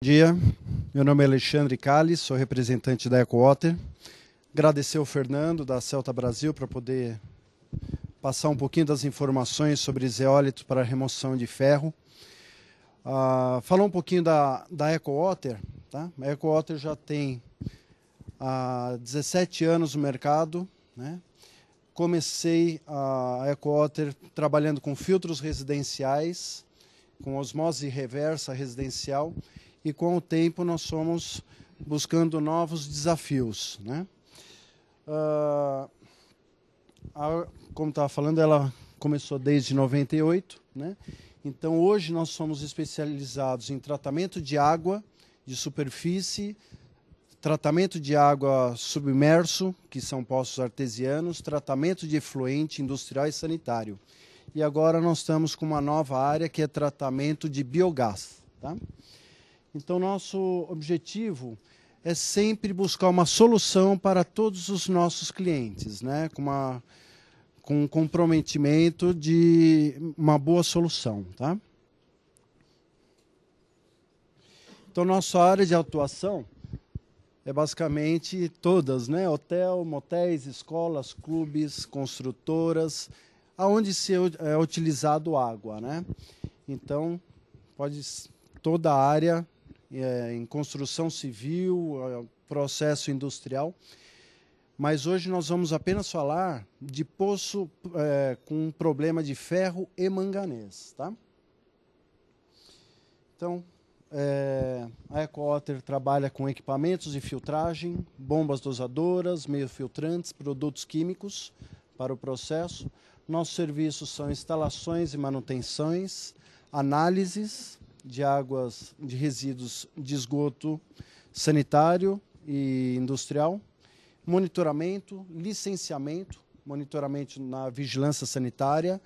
Bom dia, meu nome é Alexandre Calles, sou representante da EcoWater. Agradecer ao Fernando da Celta Brasil para poder passar um pouquinho das informações sobre zeólitos para remoção de ferro. Falar um pouquinho da EcoWater. Tá? A EcoWater já tem há 17 anos no mercado, né? Comecei a EcoWater trabalhando com filtros residenciais, com osmose reversa residencial, e com o tempo nós fomos buscando novos desafios, né? Como estava falando, ela começou desde 98, né? Então hoje nós somos especializados em tratamento de água de superfície, tratamento de água submerso, que são poços artesianos, tratamento de efluente industrial e sanitário. E agora nós estamos com uma nova área que é tratamento de biogás, tá? Então, nosso objetivo é sempre buscar uma solução para todos os nossos clientes, né? Com um comprometimento de uma boa solução, tá? Então, nossa área de atuação é basicamente todas, né? Hotel, motéis, escolas, clubes, construtoras, aonde é utilizado água, né? Então, toda a área em construção civil, processo industrial, mas hoje nós vamos apenas falar de poço com problema de ferro e manganês, tá? Então, a EcoWater trabalha com equipamentos de filtragem, bombas dosadoras, meios filtrantes, produtos químicos para o processo. Nossos serviços são instalações e manutenções, análises de águas, de resíduos de esgoto sanitário e industrial, monitoramento, licenciamento, monitoramento na vigilância sanitária,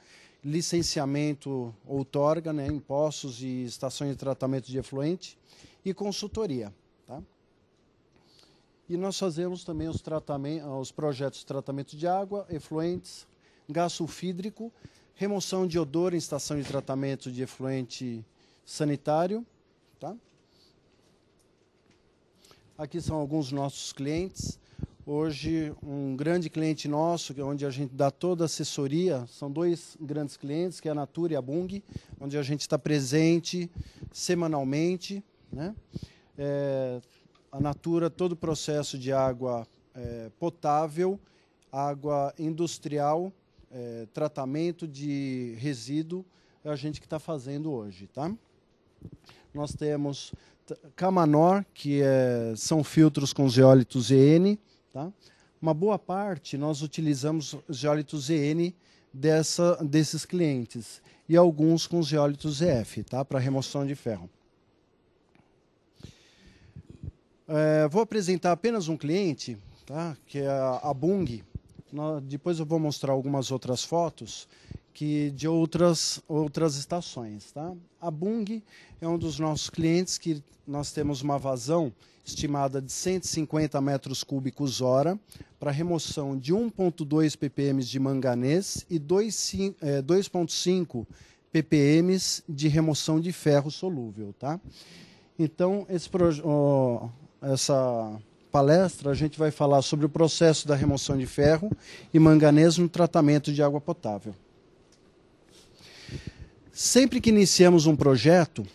licenciamento outorga, né, em poços e estações de tratamento de efluente e consultoria, tá? E nós fazemos também os projetos de tratamento de água, efluentes, gás sulfídrico, remoção de odor em estação de tratamento de efluente sanitário, tá? Aqui são alguns dos nossos clientes. Hoje, um grande cliente nosso, onde a gente dá toda a assessoria, são dois grandes clientes, que é a Natura e a Bung, onde a gente está presente semanalmente, né? A Natura, todo o processo de água potável, água industrial, tratamento de resíduo, é a gente que está fazendo hoje, tá? Nós temos Camanor, que são filtros com zeólitos EN, tá? Uma boa parte nós utilizamos zeólitos EN desses clientes e alguns com zeólitos EF, tá? Para remoção de ferro. Vou apresentar apenas um cliente, tá? Que é a Bung. Depois eu vou mostrar algumas outras fotos de outras estações, tá? A Bung é um dos nossos clientes que nós temos uma vazão estimada de 150 metros cúbicos hora para remoção de 1,2 ppm de manganês e 2,5 ppm de remoção de ferro solúvel, tá? Então, essa palestra a gente vai falar sobre o processo da remoção de ferro e manganês no tratamento de água potável. Sempre que iniciamos um projeto,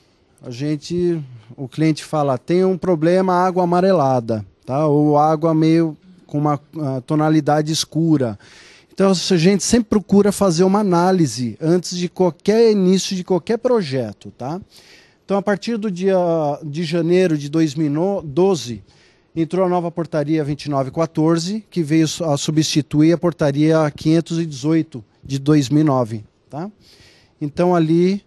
o cliente fala, tem um problema água amarelada, tá? Ou água meio com uma tonalidade escura. Então, a gente sempre procura fazer uma análise antes de qualquer início de qualquer projeto, tá? Então, a partir do dia de janeiro de 2012, entrou a nova portaria 2914, que veio a substituir a portaria 518 de 2009, tá? Então, ali,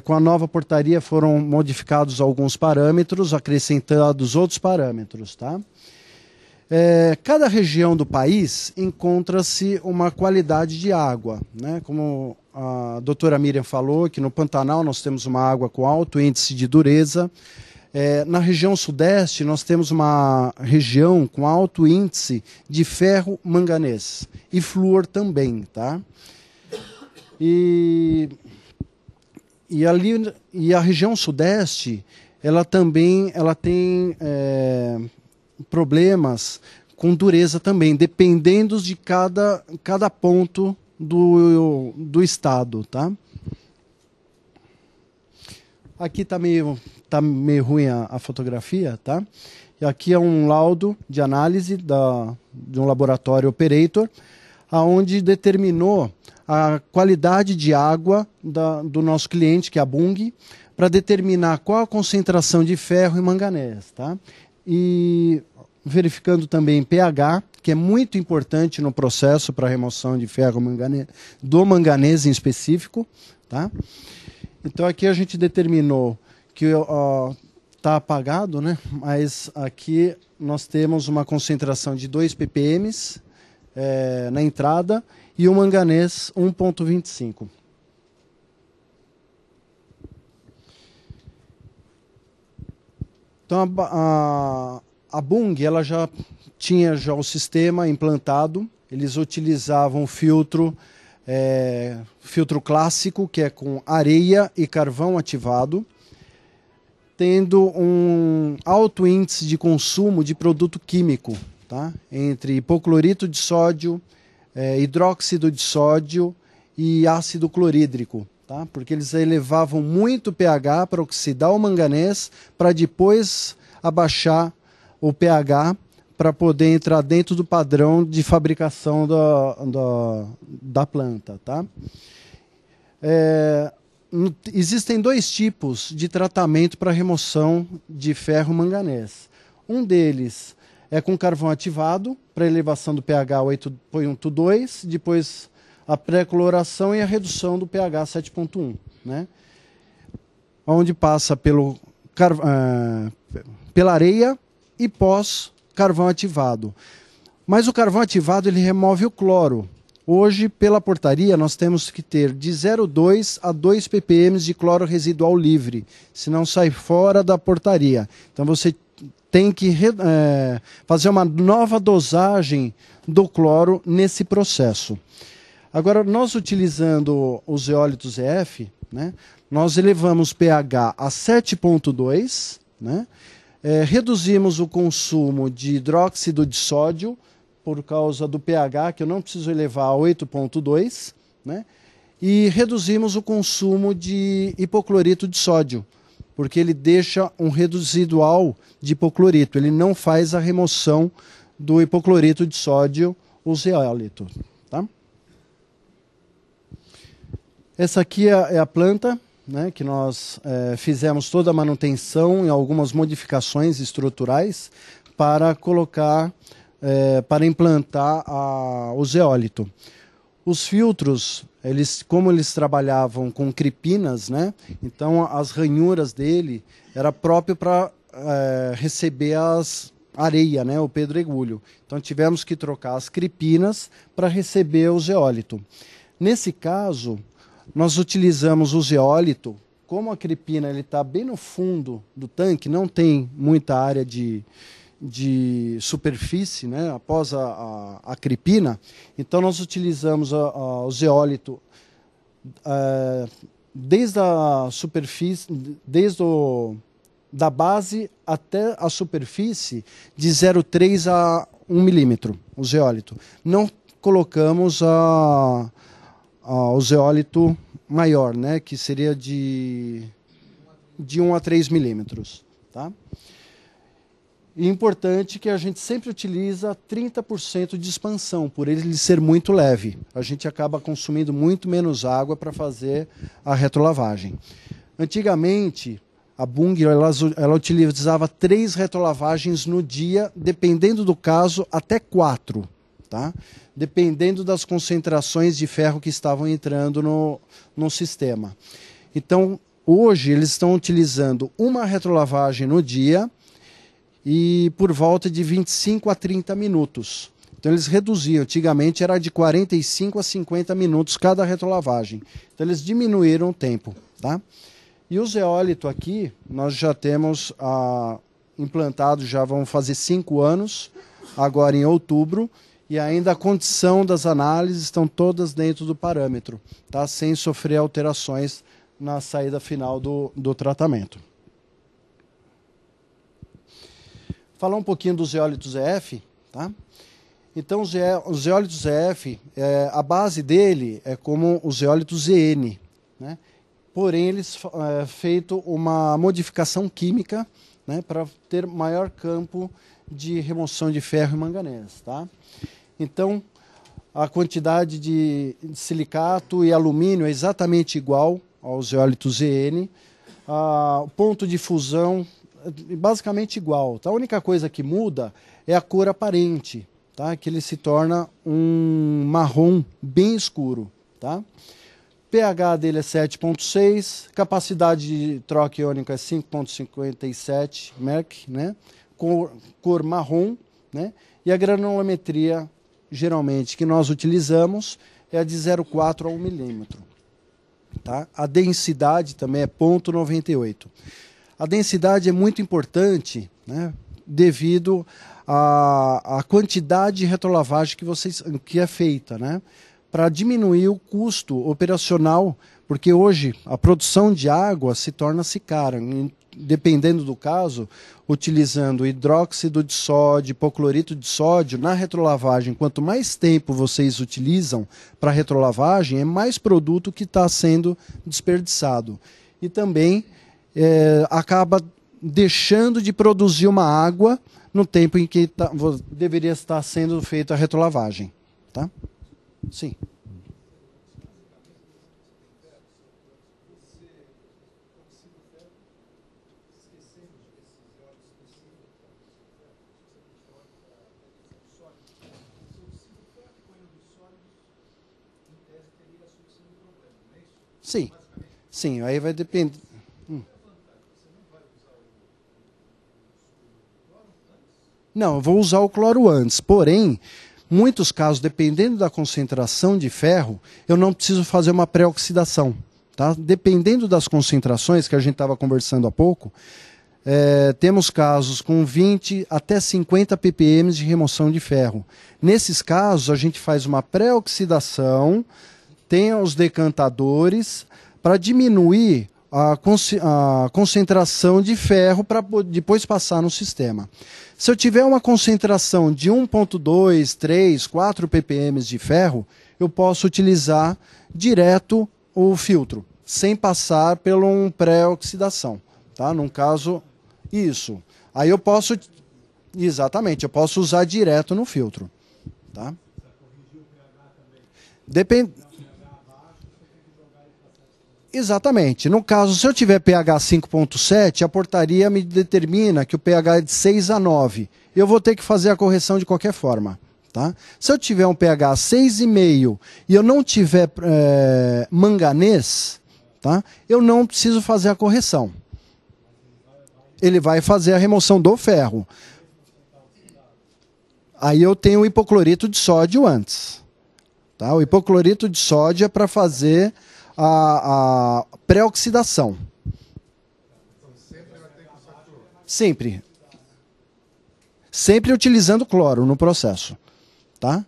com a nova portaria, foram modificados alguns parâmetros, acrescentados outros parâmetros, tá? Cada região do país encontra-se uma qualidade de água, né? Como a doutora Miriam falou, que no Pantanal nós temos uma água com alto índice de dureza. Na região sudeste, nós temos uma região com alto índice de ferro manganês e flúor também, tá? E a região sudeste ela também tem problemas com dureza também, dependendo de cada ponto do estado, tá? Aqui tá meio ruim a fotografia, tá? E aqui é um laudo de análise de um laboratório operator, aonde determinou a qualidade de água do nosso cliente, que é a Bung, para determinar qual a concentração de ferro e manganês, tá? E verificando também pH, que é muito importante no processo para remoção de ferro e manganês, do manganês em específico, tá? Então aqui a gente determinou que está apagado, né? Mas aqui nós temos uma concentração de 2 ppm na entrada e o manganês 1,25. Então a Bung ela já tinha o sistema implantado, eles utilizavam filtro clássico, que é com areia e carvão ativado, tendo um alto índice de consumo de produto químico, tá? Entre hipoclorito de sódio, hidróxido de sódio e ácido clorídrico, tá? Porque eles elevavam muito o pH para oxidar o manganês, para depois abaixar o pH para poder entrar dentro do padrão de fabricação da planta, tá? Existem 2 tipos de tratamento para remoção de ferro manganês. Um deles é com carvão ativado, para elevação do pH 8,2, depois a pré-coloração e a redução do pH 7,1, né? Onde passa pela areia e pós carvão ativado. Mas o carvão ativado ele remove o cloro. Hoje, pela portaria, nós temos que ter de 0,2 a 2 ppm de cloro residual livre, senão sai fora da portaria. Então você tem que fazer uma nova dosagem do cloro nesse processo. Agora, nós utilizando os zeólitos EF, né, nós elevamos pH a 7,2, né, reduzimos o consumo de hidróxido de sódio, por causa do pH, que eu não preciso elevar a 8,2, né, e reduzimos o consumo de hipoclorito de sódio, porque ele deixa um residual de hipoclorito, ele não faz a remoção do hipoclorito de sódio, o zeólito. Tá? Essa aqui é a planta, né, que nós fizemos toda a manutenção e algumas modificações estruturais para colocar, para implantar o zeólito. Os filtros, como eles trabalhavam com cripinas, né, então as ranhuras dele era próprio para receber as areia, né, o pedregulho. Então tivemos que trocar as cripinas para receber o zeólito. Nesse caso, nós utilizamos o zeólito, como a cripina está bem no fundo do tanque, não tem muita área de superfície, né, após a cripina, então nós utilizamos o zeólito desde a superfície, da base até a superfície, de 0,3 a 1 milímetro, o zeólito. Não colocamos o zeólito maior, né, que seria de 1 a 3 milímetros. Tá? E importante que a gente sempre utiliza 30% de expansão, por ele ser muito leve. A gente acaba consumindo muito menos água para fazer a retrolavagem. Antigamente, a Bung ela utilizava 3 retrolavagens no dia, dependendo do caso, até 4. Tá? Dependendo das concentrações de ferro que estavam entrando no sistema. Então, hoje, eles estão utilizando uma retrolavagem no dia e por volta de 25 a 30 minutos. Então, eles reduziam. Antigamente, era de 45 a 50 minutos cada retrolavagem. Então, eles diminuíram o tempo. Tá? E o zeólito aqui, nós já temos implantado, já vão fazer 5 anos, agora em outubro, e ainda a condição das análises estão todas dentro do parâmetro, tá? Sem sofrer alterações na saída final do tratamento. falar um pouquinho do zeólito ZF, tá? Então, o zeólito ZF, a base dele é como o zeólito ZN, né? Porém, eles feito uma modificação química, né, para ter maior campo de remoção de ferro e manganês, tá? Então, a quantidade de silicato e alumínio é exatamente igual ao zeólito ZN. O ponto de fusão é basicamente igual, tá? A única coisa que muda é a cor aparente, tá? Que ele se torna um marrom bem escuro, tá? pH dele é 7,6, capacidade de troca iônica é 5,57 Merck, né? Cor marrom, né? E a granulometria, geralmente, que nós utilizamos é a de 0,4 a 1 milímetro. Tá? A densidade também é 0,98. A densidade é muito importante, né? Devido à quantidade de retrolavagem que é feita, né? Para diminuir o custo operacional, porque hoje a produção de água se torna-se cara, dependendo do caso, utilizando hidróxido de sódio, hipoclorito de sódio na retrolavagem. Quanto mais tempo vocês utilizam para retrolavagem, é mais produto que está sendo desperdiçado. E também acaba deixando de produzir uma água no tempo em que deveria estar sendo feita a retrolavagem. Tá? Sim. Sim, sim, aí vai depender. Não, eu vou usar o cloro antes, porém, muitos casos, dependendo da concentração de ferro, eu não preciso fazer uma pré-oxidação. Tá? Dependendo das concentrações, que a gente estava conversando há pouco, temos casos com 20 até 50 ppm de remoção de ferro. Nesses casos, a gente faz uma pré-oxidação, tem os decantadores, para diminuir a concentração de ferro para depois passar no sistema. Se eu tiver uma concentração de 1,2, 3, 4 ppm de ferro, eu posso utilizar direto o filtro, sem passar por uma pré-oxidação. Tá? Num caso, isso. Aí eu posso, exatamente, eu posso usar direto no filtro. Tá? Depende. Exatamente. No caso, se eu tiver pH 5,7, a portaria me determina que o pH é de 6 a 9. Eu vou ter que fazer a correção de qualquer forma. Tá? Se eu tiver um pH 6,5 e eu não tiver manganês, tá? Eu não preciso fazer a correção. Ele vai fazer a remoção do ferro. Aí eu tenho o hipoclorito de sódio antes. Tá? O hipoclorito de sódio é para fazer a pré-oxidação. Sempre. Sempre utilizando cloro no processo. Tá?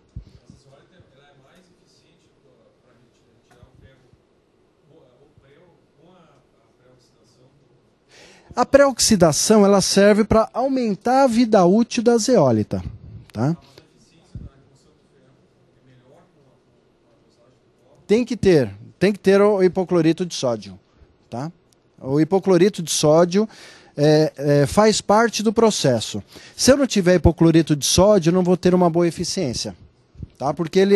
A pré-oxidação ela serve para aumentar a vida útil da zeólita. Tá? Tem que ter o hipoclorito de sódio. Tá? O hipoclorito de sódio faz parte do processo. Se eu não tiver hipoclorito de sódio, eu não vou ter uma boa eficiência. Tá? Porque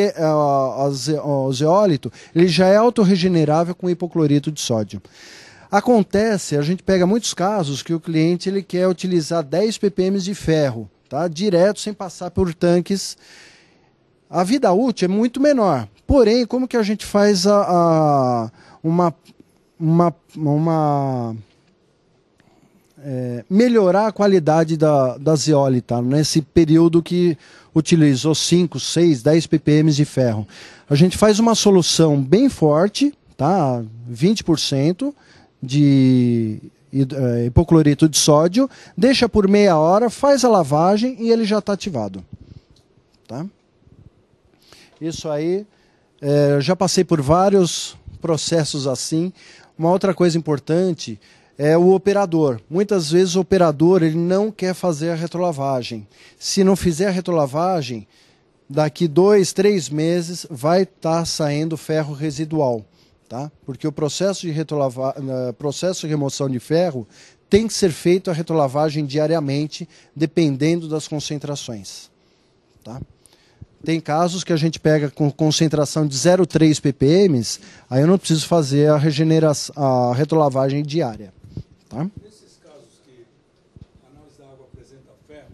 o zeólito ele já é autorregenerável com hipoclorito de sódio. Acontece, a gente pega muitos casos que o cliente ele quer utilizar 10 ppm de ferro, tá? Direto, sem passar por tanques. A vida útil é muito menor. Porém, como que a gente faz melhorar a qualidade da zeólita nesse período que utilizou 5, 6, 10 ppm de ferro? A gente faz uma solução bem forte, tá? 20% de hipoclorito de sódio, deixa por meia hora, faz a lavagem e ele já está ativado. Tá? Isso aí, já passei por vários processos assim. Uma outra coisa importante é o operador. Muitas vezes o operador ele não quer fazer a retrolavagem. Se não fizer a retrolavagem, daqui 2, 3 meses vai estar saindo ferro residual. Tá? Porque o processo processo de remoção de ferro tem que ser feito a retrolavagem diariamente, dependendo das concentrações. Tá? Tem casos que a gente pega com concentração de 0,3 ppm, aí eu não preciso fazer a retrolavagem diária. Tá? Nesses casos que a análise da água apresenta ferro,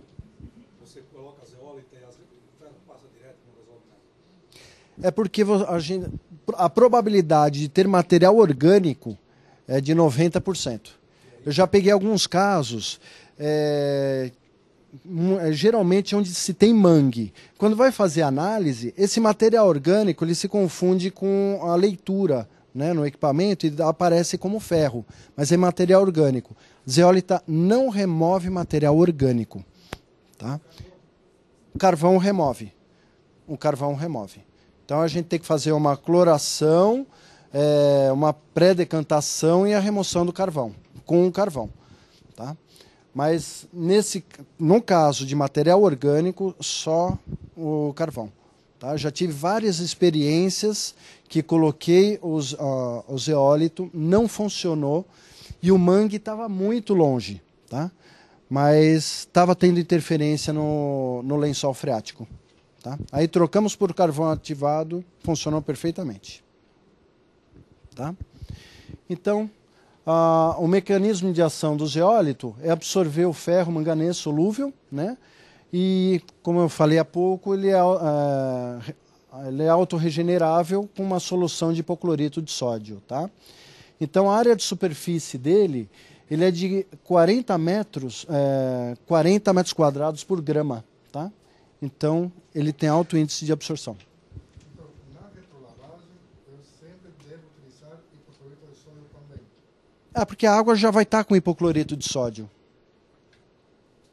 você coloca a zeólita e o ferro passa direto no resolve. É porque a probabilidade de ter material orgânico é de 90%. Eu já peguei alguns casos, geralmente onde se tem mangue. Quando vai fazer análise, esse material orgânico ele se confunde com a leitura, né, no equipamento e aparece como ferro, mas é material orgânico. Zeólita não remove material orgânico. Tá? O carvão remove. O carvão remove. Então a gente tem que fazer uma cloração, uma pré-decantação e a remoção do carvão, com o carvão. Tá? Mas no caso de material orgânico, só o carvão. Tá? Já tive várias experiências que coloquei o zeólito, não funcionou e o mangue estava muito longe, tá? Mas estava tendo interferência no lençol freático. Tá? Aí trocamos por carvão ativado, funcionou perfeitamente. Tá? Então, o mecanismo de ação do zeólito é absorver o ferro manganês solúvel, né? E, como eu falei há pouco, ele é autorregenerável com uma solução de hipoclorito de sódio. Tá? Então, a área de superfície dele ele é de 40 metros quadrados por grama. Tá? Então, ele tem alto índice de absorção. Então, na retrolavagem, eu sempre devo utilizar hipoclorito de sódio também. Porque a água já vai estar com hipoclorito de sódio.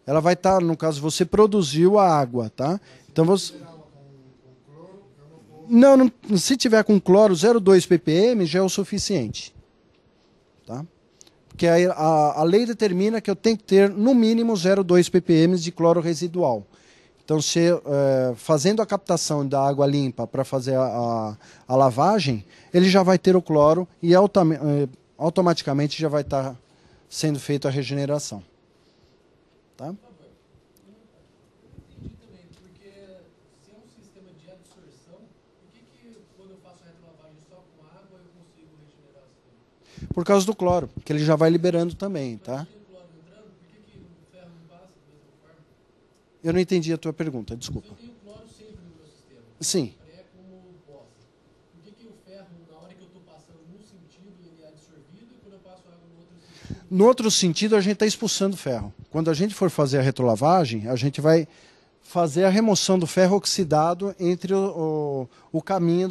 Ela vai estar, no caso, você produziu a água, tá? Então você... Não, se tiver com cloro 0,2 ppm já é o suficiente. Tá? Porque a lei determina que eu tenho que ter no mínimo 0,2 ppm de cloro residual. Então, fazendo a captação da água limpa para fazer a lavagem, ele já vai ter o cloro e automaticamente já vai estar sendo feita a regeneração. Tá? Eu entendi também, porque se é um sistema de absorção, por que quando eu faço a retrolavagem só com água eu consigo regenerar assim? Por causa do cloro, que ele já vai liberando também, tá? Mas se tem o cloro entrando, por que o ferro não passa da mesma forma? Eu não entendi a tua pergunta, desculpa. Eu tenho cloro sempre no meu sistema. Sim. É como bosta. Por que o ferro, na hora que eu estou passando num sentido, ele é absorvido e quando eu passo água no outro sentido... No outro sentido, a gente está expulsando ferro. Quando a gente for fazer a retrolavagem, a gente vai fazer a remoção do ferro oxidado entre o caminho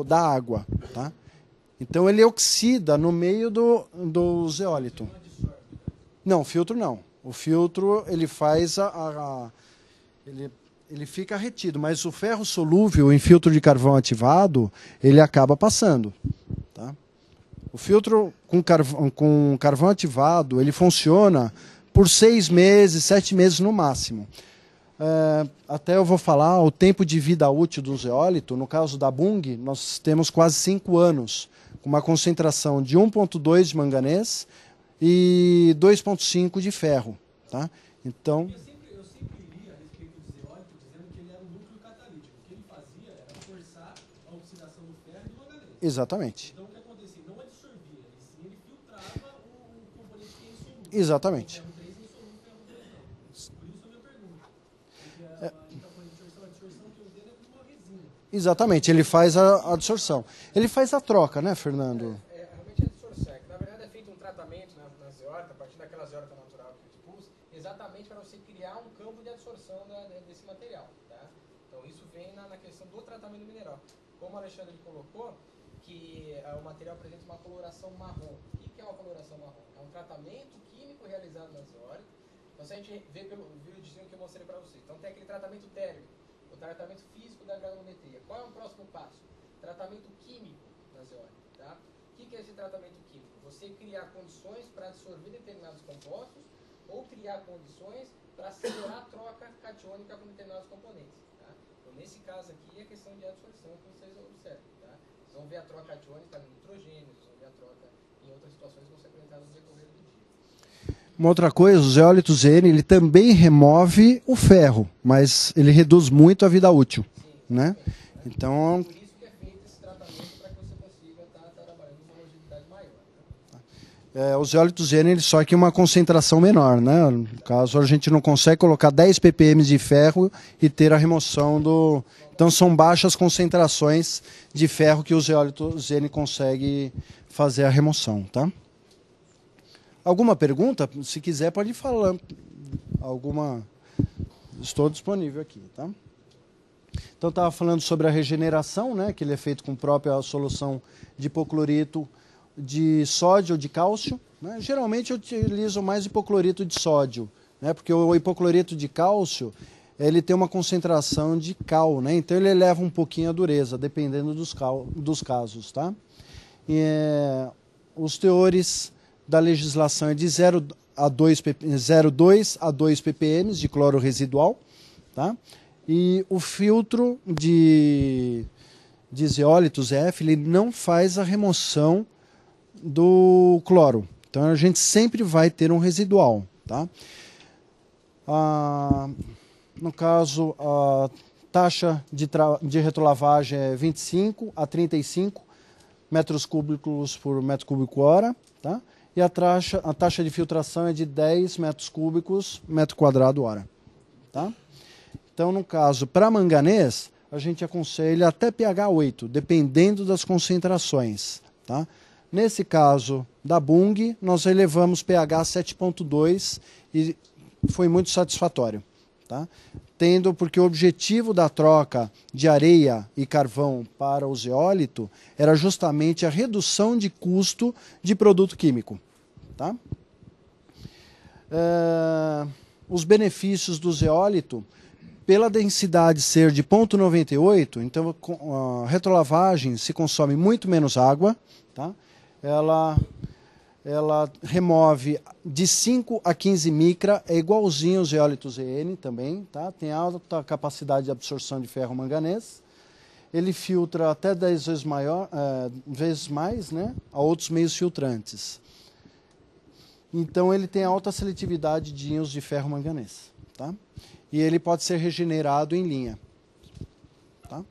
da água. Tá? Então ele oxida no meio do zeólito. Não, filtro não. O filtro ele faz ele fica retido, mas o ferro solúvel em filtro de carvão ativado, ele acaba passando. Tá? O filtro com carvão ativado, ele funciona por 6 meses, 7 meses no máximo. Até eu vou falar o tempo de vida útil do zeólito. No caso da Bung, nós temos quase 5 anos, com uma concentração de 1,2 de manganês e 2,5 de ferro. Tá? Então... Eu sempre li a respeito do zeólito dizendo que ele era um núcleo catalítico. O que ele fazia era forçar a oxidação do ferro e do manganês. Exatamente. Então o que acontecia? Não absorvia, ele filtrava o componente que é insolúvel. Exatamente. O ferro 3 é insolúvel, o ferro 2 não. Por isso a minha pergunta. Porque a gente está falando de absorção que eu entendo é como uma resina. Exatamente, ele faz a absorção. Ele faz a troca, né, Fernando? Realmente é absorção. Que, na verdade, é feito um tratamento na zeólita, a partir daquela zeólita natural que expulsa, exatamente para você criar um campo de absorção desse material. Tá? Então, isso vem na questão do tratamento do mineral. Como o Alexandre colocou, que o material apresenta uma coloração marrom. O que é uma coloração marrom? É um tratamento químico realizado na zeólita. Então, se a gente vê pelo videozinho que eu mostrei para vocês, então tem aquele tratamento térmico, o tratamento físico da granulometria. Qual é o próximo passo? Tratamento químico na zeólita. Tá? O que é esse tratamento químico? Você criar condições para absorver determinados compostos ou criar condições para acelerar a troca catiônica com determinados componentes. Tá? Então, nesse caso aqui, é questão de absorção que vocês observam. Tá? Vocês vão ver a troca catiônica no nitrogênio, vocês vão ver a troca em outras situações que vão ser apresentadas no decorrer do dia. Uma outra coisa, o zeólito ZN, ele também remove o ferro, mas ele reduz muito a vida útil. Sim, Né? Então, por isso que é feito esse tratamento para que você consiga estar trabalhando com uma longevidade maior. Né? o zeólito ZN ele só que uma concentração menor, né? No caso, a gente não consegue colocar 10 ppm de ferro e ter a remoção do... Então, são baixas concentrações de ferro que o zeólito ZN consegue fazer a remoção, tá? Alguma pergunta? Se quiser, pode falar. Estou disponível aqui, tá? Então, estava falando sobre a regeneração, né? Que ele é feito com a própria solução de hipoclorito de sódio ou de cálcio. Né? Geralmente, eu utilizo mais hipoclorito de sódio, né? Porque o hipoclorito de cálcio, ele tem uma concentração de cal, né? Então, ele eleva um pouquinho a dureza, dependendo dos casos, tá? Os teores da legislação é de 0,2 a 2 ppm de cloro residual, tá? E o filtro de zeólitos ZF, ele não faz a remoção do cloro. Então a gente sempre vai ter um residual, tá? No caso, a taxa de retrolavagem é 25 a 35 metros cúbicos por metro cúbico hora, tá? E a taxa de filtração é de 10 metros cúbicos metro quadrado hora. Tá? Então, no caso, para manganês, a gente aconselha até pH 8, dependendo das concentrações. Tá? Nesse caso da Bung, nós elevamos pH 7,2 e foi muito satisfatório. Tá? Porque o objetivo da troca de areia e carvão para o zeólito era justamente a redução de custo de produto químico. Tá? Os benefícios do zeólito, pela densidade ser de 0,98, então a retrolavagem se consome muito menos água, tá? Ela remove de 5 a 15 micra, é igualzinho o zeólito ZN também, tá? Tem alta capacidade de absorção de ferro manganês. Ele filtra até 10 vezes mais, né? A outros meios filtrantes. Então ele tem alta seletividade de íons de ferro manganês, tá? E ele pode ser regenerado em linha. Tá?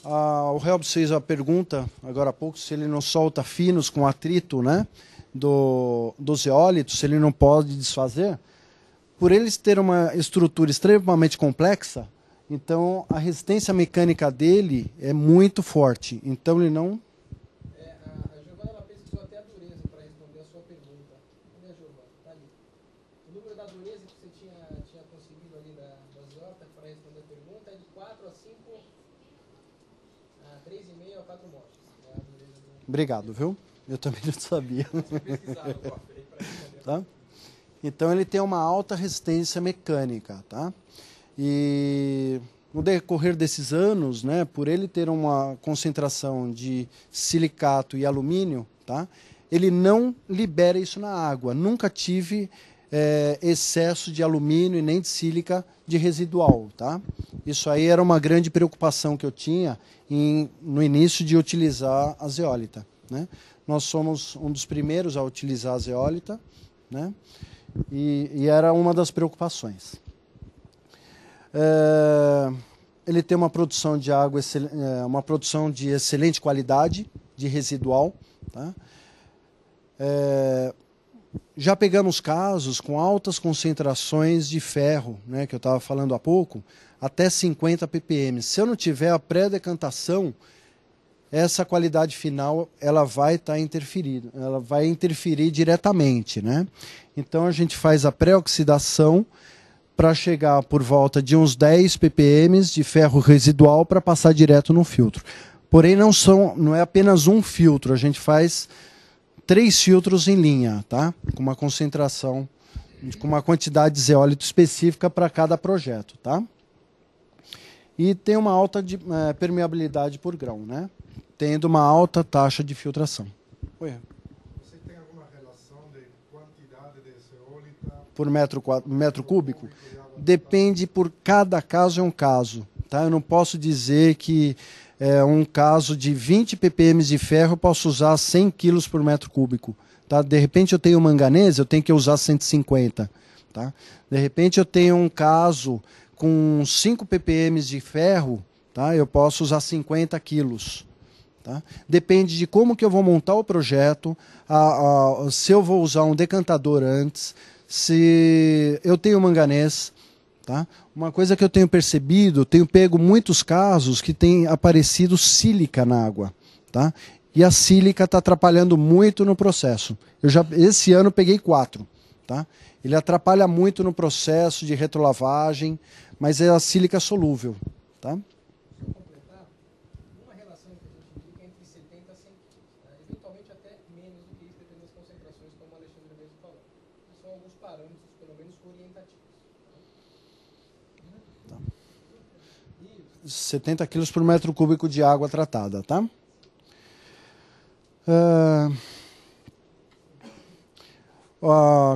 O Helb fez a pergunta, agora há pouco, se ele não solta finos com atrito, né, do zeólito, se ele não pode desfazer. Por eles ter uma estrutura extremamente complexa, então a resistência mecânica dele é muito forte. Então ele não... A Giovana ela pesquisou até a dureza para responder a sua pergunta. Cadê a Giovana? Tá ali. O número da dureza que você tinha conseguido ali da zeólita para responder a pergunta é de 4 a 5... 3,5 a 4 mortes. É a dureza do... Obrigado, viu? Eu também não sabia. Tá? Então ele tem uma alta resistência mecânica, tá? E no decorrer desses anos, né, por ele ter uma concentração de silicato e alumínio, tá? Ele não libera isso na água. Nunca tive excesso de alumínio e nem de sílica de residual, tá? Isso aí era uma grande preocupação que eu tinha no início de utilizar a zeólita, né? Nós somos um dos primeiros a utilizar a zeólita, né? E era uma das preocupações. Ele tem uma produção de água, uma produção de excelente qualidade, de residual, tá? Já pegamos casos com altas concentrações de ferro, né, que eu estava falando há pouco, até 50 ppm. Se eu não tiver a pré-decantação, essa qualidade final ela vai estar interferindo, ela vai interferir diretamente, né? Então a gente faz a pré-oxidação para chegar por volta de uns 10 ppm de ferro residual para passar direto no filtro. Porém não é apenas um filtro, a gente faz 3 filtros em linha, tá? Com uma concentração, com uma quantidade de zeólito específica para cada projeto, tá? e tem uma alta permeabilidade por grão, né? Tendo uma alta taxa de filtração. Oi. Você tem alguma relação de quantidade de zeólita Por metro cúbico? de água Depende, por cada caso é um caso. Tá? Eu não posso dizer que um caso de 20 ppm de ferro eu posso usar 100 quilos por metro cúbico. Tá? De repente eu tenho manganês, eu tenho que usar 150. Tá? De repente eu tenho um caso com 5 ppm de ferro, tá? Eu posso usar 50 quilos. Tá? Depende de como que eu vou montar o projeto, se eu vou usar um decantador antes, se eu tenho manganês. Tá? Uma coisa que eu tenho percebido, tenho pego muitos casos que tem aparecido sílica na água. Tá? E a sílica está atrapalhando muito no processo. Esse ano peguei 4. Tá? Ele atrapalha muito no processo de retrolavagem, mas é a sílica solúvel. Tá? Completar, uma relação que a gente indica é entre 70 a 100 quilos, né? Eventualmente até menos do que isso, dependendo das concentrações, como o Alexandre mesmo falou. São alguns parâmetros, pelo menos orientativos. 70 quilos por metro cúbico de água tratada, tá?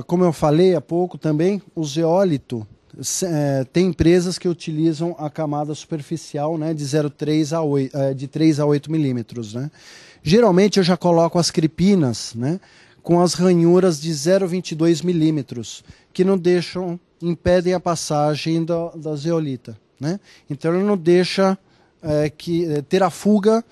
Como eu falei há pouco também, o zeólito, tem empresas que utilizam a camada superficial, né, de 3 a 8 milímetros. Né? Geralmente eu já coloco as cripinas, né, com as ranhuras de 0,22 milímetros, que não impedem a passagem da zeolita. Né? Então ele não deixa ter a fuga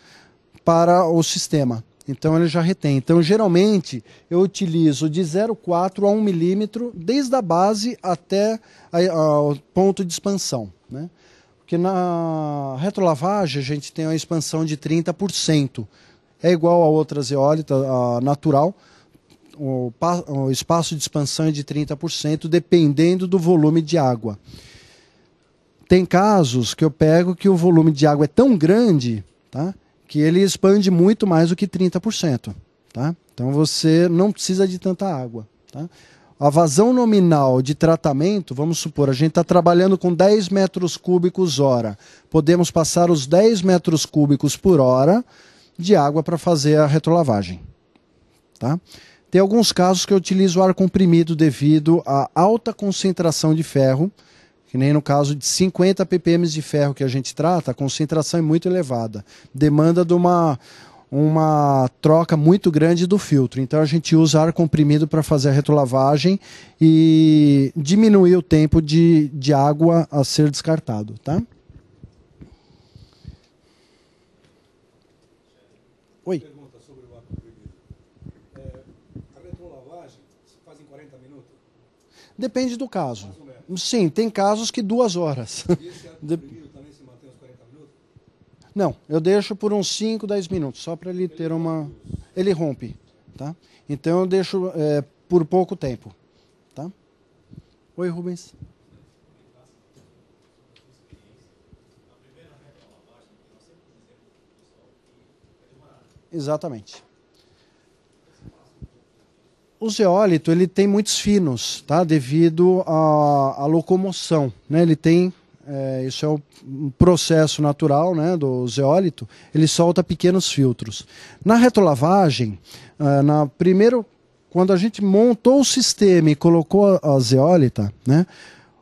para o sistema. Então ele já retém. Então geralmente eu utilizo de 0,4 a 1 milímetro desde a base até o ponto de expansão. Né? Porque na retrolavagem a gente tem uma expansão de 30%. É igual a outra zeólita, a natural. O espaço de expansão é de 30%, dependendo do volume de água. Tem casos que eu pego que o volume de água é tão grande, tá, que ele expande muito mais do que 30%. Tá? Então você não precisa de tanta água. Tá? A vazão nominal de tratamento, vamos supor, a gente está trabalhando com 10 metros cúbicos hora. Podemos passar os 10 metros cúbicos por hora de água para fazer a retrolavagem. Tá? Tem alguns casos que eu utilizo ar comprimido devido à alta concentração de ferro, que nem no caso de 50 ppm de ferro que a gente trata, a concentração é muito elevada. Demanda de uma troca muito grande do filtro. Então a gente usa ar comprimido para fazer a retrolavagem e diminuir o tempo de água a ser descartado. Tá? Oi. Pergunta sobre o ar comprimido. A retrolavagem se faz em 40 minutos? Depende do caso. Mais ou menos. Sim, tem casos que 2 horas. E esse ar comprimido também se mantém uns 40 minutos? Não, eu deixo por uns 5, 10 minutos, só para ele ter uma... Ele rompe, tá? Então eu deixo por pouco tempo, tá? Oi, Rubens. Exatamente. O zeólito ele tem muitos finos, tá? Devido à locomoção, né? Ele tem, isso é um processo natural, né, do zeólito, ele solta pequenos filtros. Na retrolavagem, quando a gente montou o sistema e colocou a zeólita, né,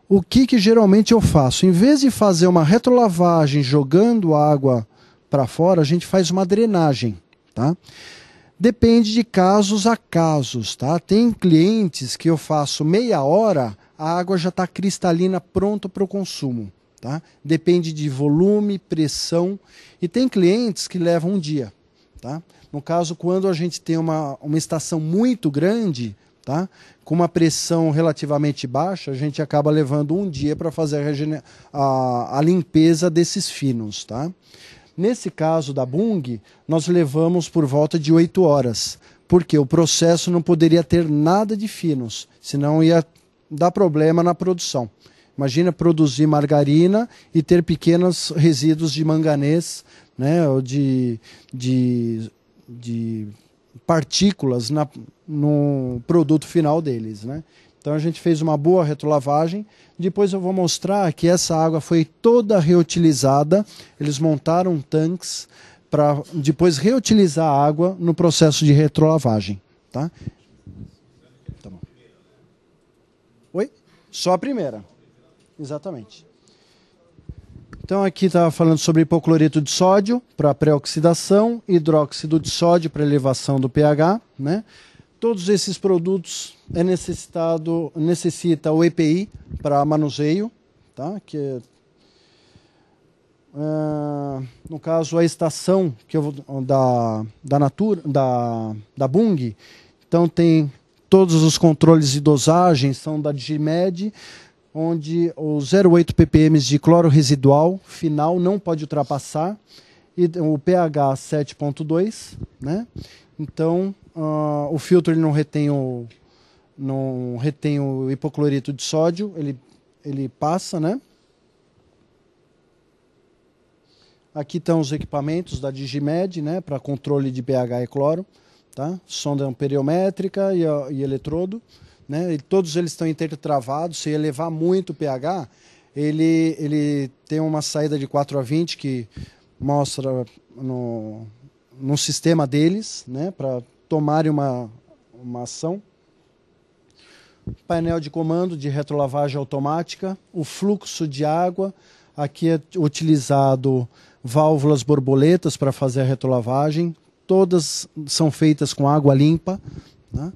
o que geralmente eu faço? Em vez de fazer uma retrolavagem jogando água para fora, a gente faz uma drenagem, tá? Depende de casos a casos, tá? Tem clientes que eu faço meia hora, a água já está cristalina, pronta para o consumo, tá? Depende de volume, pressão, e tem clientes que levam um dia, tá? No caso, quando a gente tem uma estação muito grande, tá? Com uma pressão relativamente baixa, a gente acaba levando um dia para fazer a limpeza desses finos, tá? Nesse caso da Bung, nós levamos por volta de 8 horas, porque o processo não poderia ter nada de finos, senão ia dar problema na produção. Imagina produzir margarina e ter pequenos resíduos de manganês, né, ou de partículas no produto final deles. Né? Então a gente fez uma boa retrolavagem. Depois eu vou mostrar que essa água foi toda reutilizada. Eles montaram tanques para depois reutilizar a água no processo de retrolavagem. Tá? Tá bom. Oi? Só a primeira. Exatamente. Então aqui estava falando sobre hipocloreto de sódio para pré-oxidação, hidróxido de sódio para elevação do pH, né? Todos esses produtos necessita o EPI para manuseio, tá? No caso a estação que da Natura, da Bung, então tem todos os controles de dosagem são da Digimed, onde os 0,8 ppm de cloro residual final não pode ultrapassar, e o pH 7,2, né? Então o filtro ele não retém o hipocloreto de sódio, ele passa, né? Aqui estão os equipamentos da Digimed, né, para controle de pH e cloro, tá? Sonda amperiométrica e eletrodo, né? E todos eles estão intertravados. Se elevar muito o pH, ele tem uma saída de 4 a 20 que mostra no sistema deles, né, para tomarem uma ação. Painel de comando de retrolavagem automática, o fluxo de água. Aqui é utilizado válvulas borboletas para fazer a retrolavagem. Todas são feitas com água limpa, né?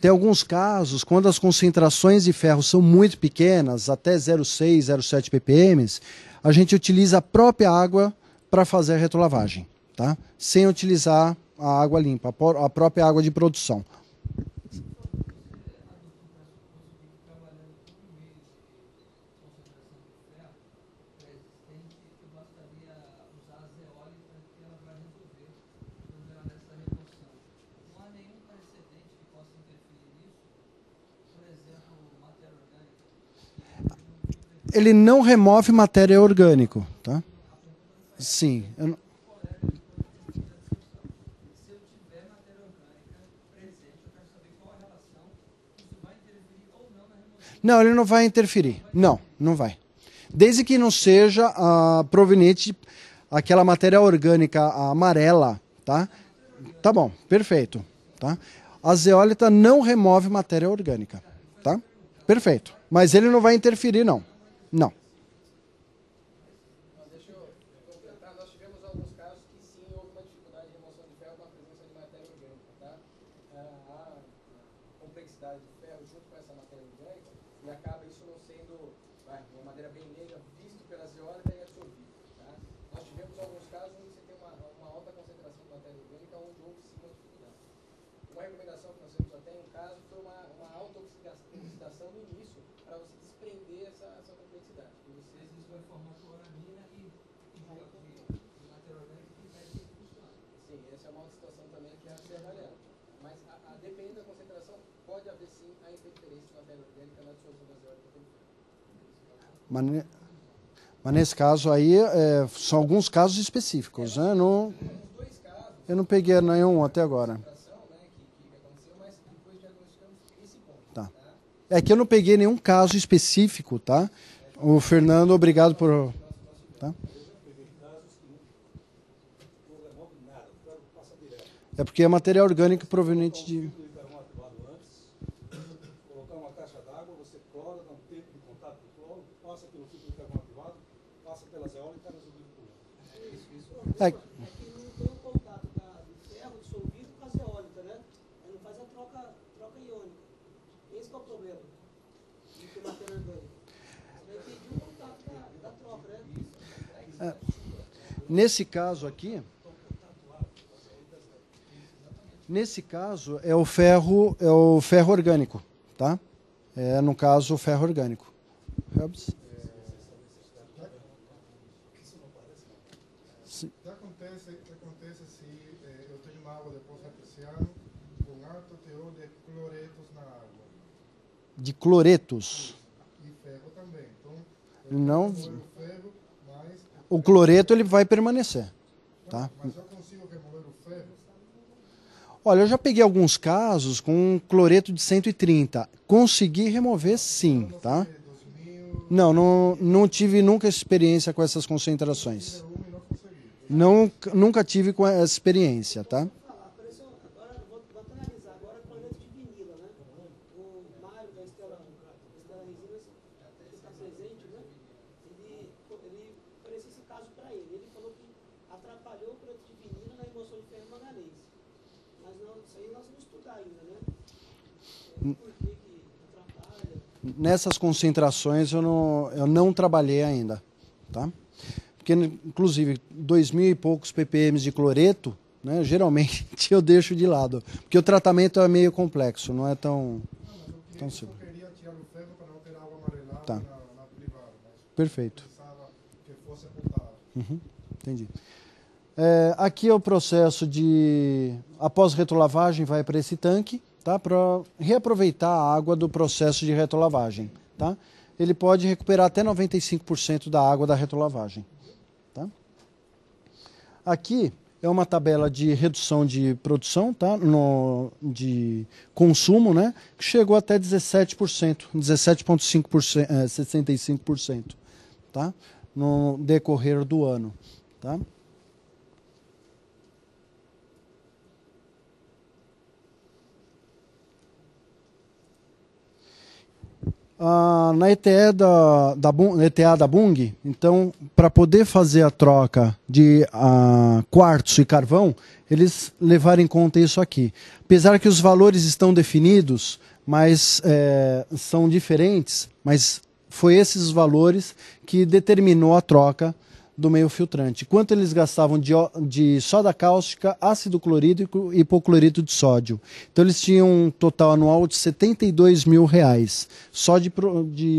Tem alguns casos, quando as concentrações de ferro são muito pequenas, até 0,6, 0,7 ppm, a gente utiliza a própria água para fazer a retrolavagem, tá? Sem utilizar a água limpa, a própria água de produção. Ele não remove matéria orgânica, tá? Sim. Não, ele não vai interferir. Não, não vai. Desde que não seja proveniente aquela matéria orgânica amarela, tá? Tá bom, perfeito, tá? A zeólita não remove matéria orgânica, tá? Perfeito. Mas ele não vai interferir, não. Não. Deixa eu completar. Nós tivemos alguns casos que sim houve uma dificuldade de remoção de ferro com a presença de matéria orgânica, tá? A complexidade do ferro junto com essa matéria orgânica e acaba isso não sendo, de uma maneira bem leiga, visto pela zeólita e absorvido, tá? Nós tivemos alguns casos onde você tem uma alta concentração de matéria orgânica onde houve sim uma dificuldade. Uma recomendação que nós temos até em um caso foi uma alta oxidação no início para você desprender essa complexidade. E vocês isso vai formar cloramina e matéria orgânica que impede que funcione. Sim, essa é uma outra situação também que é a ser avaliada. Mas dependendo da concentração, pode haver sim a interferência da matéria orgânica na absorção da zeólita pelo ferro. Mas nesse caso aí, são alguns casos específicos, né? Não, eu não peguei nenhum até agora. Tá. É que eu não peguei nenhum caso específico, tá? O Fernando, obrigado por... Tá? É porque é material orgânico proveniente de... Colocar uma caixa d'água, você clora, dá um tempo de contato com o cloro, passa pelo filtro de carbono ativado, passa pela zeólita e está resolvido o problema. É que não tem o contato do ferro dissolvido com a zeólita, né? Aí não faz a troca iônica. Esse que é o problema. De matéria orgânica. Você vai impedir o contato da troca, né? Nesse caso aqui... Nesse caso, é o ferro orgânico, tá? No caso, o ferro orgânico. O que acontece se eu tenho uma água de poço artesiano com alto teor de cloretos na água? De cloretos. E ferro também. Então, Não, o ferro, mas... o cloreto ele vai permanecer, tá? Mas eu consigo remover o ferro? Olha, eu já peguei alguns casos com cloreto de 130. Consegui remover sim, tá? Não tive nunca experiência com essas concentrações. Nunca tive com essa experiência, tá? Apareceu, agora vou analisar agora cloreto de vinila, né? O Mário da Estela Resinas, que está presente, né? Ele apareceu esse caso para ele. Ele falou que atrapalhou o cloreto de vinila na remoção de ferro e manganês. Mas não, isso aí nós vamos estudar ainda, né? Por que atrapalha? Nessas concentrações eu não trabalhei ainda, tá? Porque, inclusive, 2.000 e poucos ppm de cloreto, né, geralmente eu deixo de lado. Porque o tratamento é meio complexo, não é tão simples. Eu queria tirar o ferro para não ter água amarelada Tá. na privada. Mas Perfeito. pensava que fosse apontada. Entendi. Aqui é o processo de... Após retolavagem, vai para esse tanque, tá? Para reaproveitar a água do processo de retolavagem, tá? Ele pode recuperar até 95% da água da retolavagem. Tá? Aqui é uma tabela de redução de produção, tá? De consumo, né? Que chegou até 17%, 17,5%, 65%, tá? No decorrer do ano. Tá? Na ETE da Bung, então, para poder fazer a troca de quartzo e carvão, eles levaram em conta isso aqui. Apesar que os valores estão definidos, mas são diferentes, mas foi esses os valores que determinou a troca do meio filtrante. Quanto eles gastavam de soda cáustica, ácido clorídrico e hipoclorito de sódio. Então eles tinham um total anual de R$72 mil só de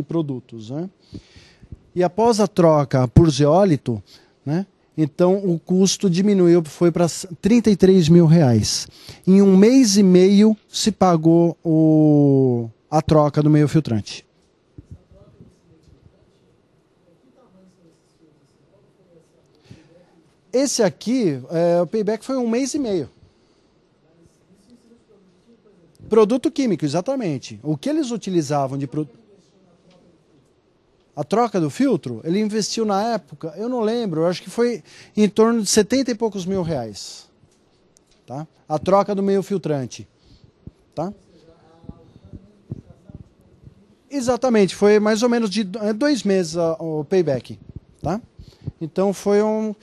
produtos, né? E após a troca por zeólito, né, então o custo diminuiu, foi para R$33 mil. Em 1 mês e meio se pagou a troca do meio filtrante. Esse aqui, o payback foi 1 mês e meio. Produto químico, exatamente. O que eles utilizavam de produto... A troca do filtro, ele investiu na época, eu não lembro, eu acho que foi em torno de 70 e poucos mil reais. Tá? A troca do meio filtrante. Tá? Exatamente, foi mais ou menos de 2 meses o payback. Tá? Então foi um...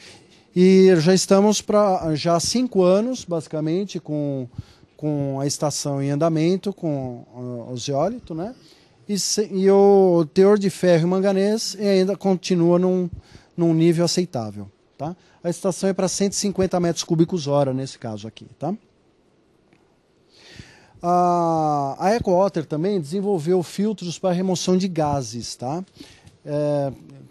E já estamos já há 5 anos, basicamente, com a estação em andamento, com o zeólito, né? E o teor de ferro e manganês ainda continua num nível aceitável. Tá? A estação é para 150 metros cúbicos hora, nesse caso aqui. Tá? A EcoWater também desenvolveu filtros para remoção de gases, tá?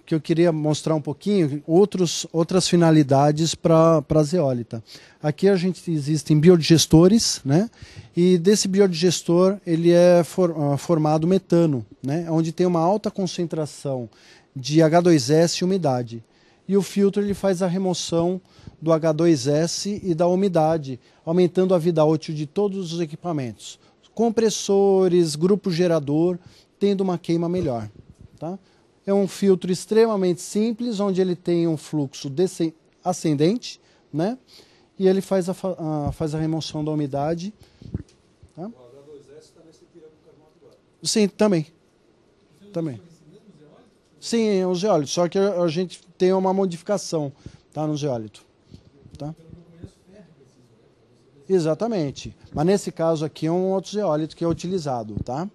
Que eu queria mostrar um pouquinho, outras finalidades para a zeólita. Aqui existem biodigestores, né? E desse biodigestor ele é formado metano, né? Onde tem uma alta concentração de H2S e umidade. E o filtro ele faz a remoção do H2S e da umidade, aumentando a vida útil de todos os equipamentos. Compressores, grupo gerador, tendo uma queima melhor. Tá? É um filtro extremamente simples, onde ele tem um fluxo ascendente, né? E ele faz a remoção da umidade. Tá? O H2S também se tira com carvão atual. Sim, também. Também. Sim, o zeólito, só que a gente tem uma modificação, tá, no zeólito. Tá? Exatamente. Mas nesse caso aqui é um outro zeólito que é utilizado, tá?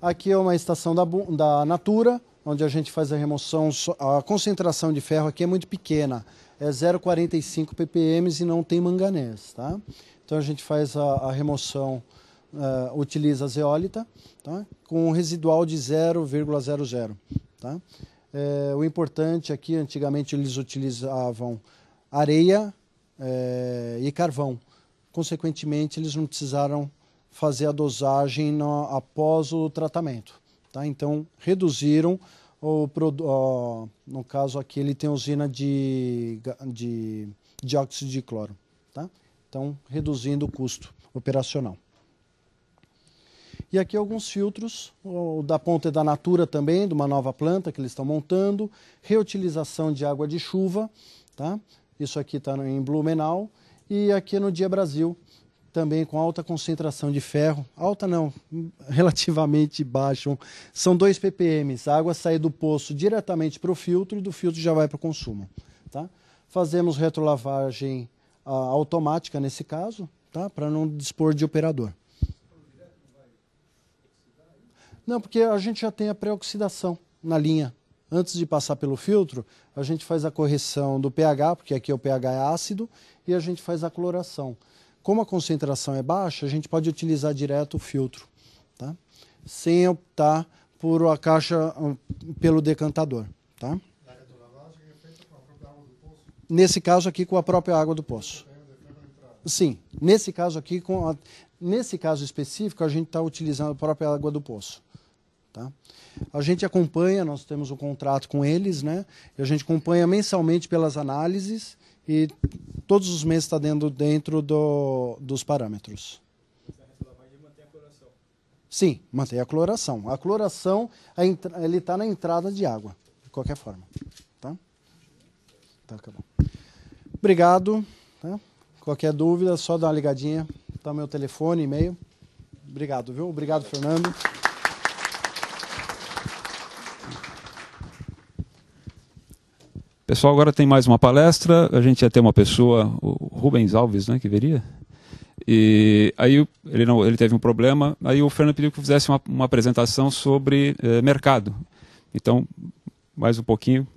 Aqui é uma estação da Natura, onde a gente faz a remoção. A concentração de ferro aqui é muito pequena, é 0,45 ppm e não tem manganês, tá? Então a gente faz a remoção, utiliza a zeólita, tá? Com um residual de 0,00. Tá? O importante aqui, antigamente eles utilizavam areia e carvão. Consequentemente, eles não precisaram fazer a dosagem após o tratamento. Tá? Então, reduziram no caso aqui, ele tem usina de dióxido de cloro. Tá? então reduzindo o custo operacional. E aqui alguns filtros, o da Ponte da Natura também, de uma nova planta que eles estão montando, reutilização de água de chuva, tá? Isso aqui está em Blumenau, e aqui no Dia Brasil, também com alta concentração de ferro, alta não, relativamente baixa, são 2 ppm, a água sai do poço diretamente para o filtro e do filtro já vai para o consumo. Tá? Fazemos retrolavagem automática nesse caso, tá? Para não dispor de operador. Não, porque a gente já tem a pré-oxidação na linha. Antes de passar pelo filtro, a gente faz a correção do pH, porque aqui o pH é ácido, e a gente faz a cloração. Como a concentração é baixa, a gente pode utilizar direto o filtro, tá? Sem optar por a caixa pelo decantador. Tá? A retrolavagem é feita com a própria água do poço? Nesse caso aqui, com a própria água do poço. Sim, nesse caso aqui, nesse caso específico, a gente está utilizando a própria água do poço. Tá? A gente acompanha, nós temos um contrato com eles, né? E a gente acompanha mensalmente pelas análises e todos os meses está dentro dos parâmetros. Sim, mantém a cloração. A cloração, ele está na entrada de água, de qualquer forma. Tá? Tá, acabou. Obrigado. Tá? Qualquer dúvida, só dá uma ligadinha. Tá o meu telefone, e-mail. Obrigado, viu? Obrigado, Fernando. Pessoal, agora tem mais uma palestra. A gente ia ter uma pessoa, o Rubens Alves, né, que viria. E aí ele teve um problema. Aí o Fernando pediu que eu fizesse uma apresentação sobre mercado. Então, mais um pouquinho.